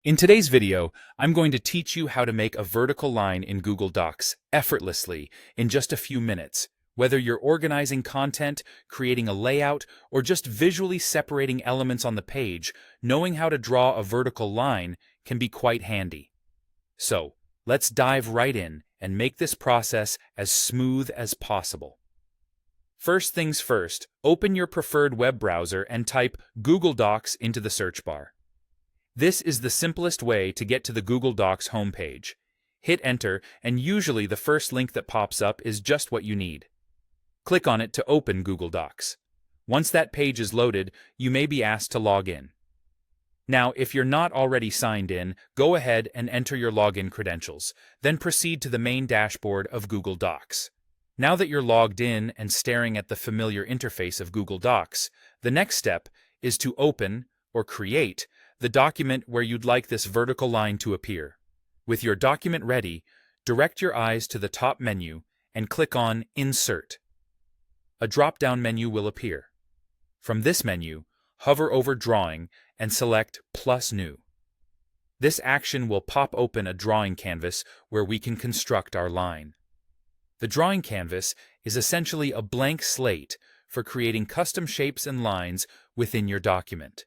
In today's video, I'm going to teach you how to make a vertical line in Google Docs effortlessly in just a few minutes. Whether you're organizing content, creating a layout, or just visually separating elements on the page, knowing how to draw a vertical line can be quite handy. So, let's dive right in and make this process as smooth as possible. First things first, open your preferred web browser and type Google Docs into the search bar. This is the simplest way to get to the Google Docs homepage. Hit enter, and usually the first link that pops up is just what you need. Click on it to open Google Docs. Once that page is loaded, you may be asked to log in. Now, if you're not already signed in, go ahead and enter your login credentials, then proceed to the main dashboard of Google Docs. Now that you're logged in and staring at the familiar interface of Google Docs, the next step is to open, or create, the document where you'd like this vertical line to appear. With your document ready, direct your eyes to the top menu and click on Insert. A drop-down menu will appear. From this menu, hover over Drawing and select Plus New. This action will pop open a drawing canvas where we can construct our line. The drawing canvas is essentially a blank slate for creating custom shapes and lines within your document.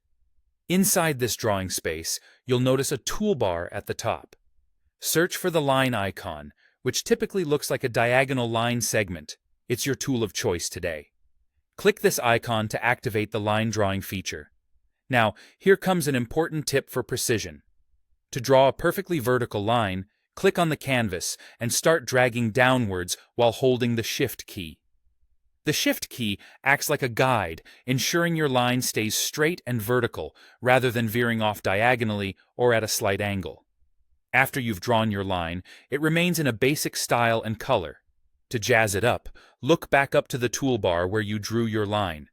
Inside this drawing space, you'll notice a toolbar at the top. Search for the line icon, which typically looks like a diagonal line segment. It's your tool of choice today. Click this icon to activate the line drawing feature. Now, here comes an important tip for precision. To draw a perfectly vertical line, click on the canvas and start dragging downwards while holding the Shift key. The Shift key acts like a guide, ensuring your line stays straight and vertical rather than veering off diagonally or at a slight angle. After you've drawn your line, it remains in a basic style and color. To jazz it up, look back up to the toolbar where you drew your line.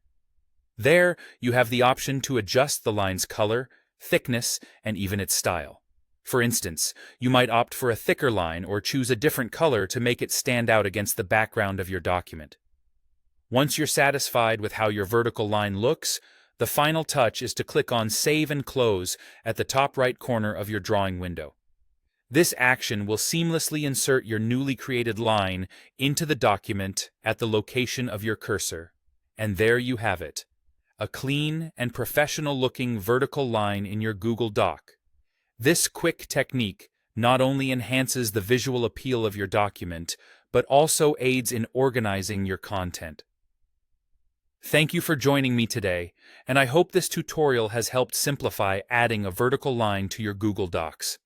There, you have the option to adjust the line's color, thickness, and even its style. For instance, you might opt for a thicker line or choose a different color to make it stand out against the background of your document. Once you're satisfied with how your vertical line looks, the final touch is to click on Save and Close at the top right corner of your drawing window. This action will seamlessly insert your newly created line into the document at the location of your cursor. And there you have it, a clean and professional-looking vertical line in your Google Doc. This quick technique not only enhances the visual appeal of your document, but also aids in organizing your content. Thank you for joining me today, and I hope this tutorial has helped simplify adding a vertical line to your Google Docs.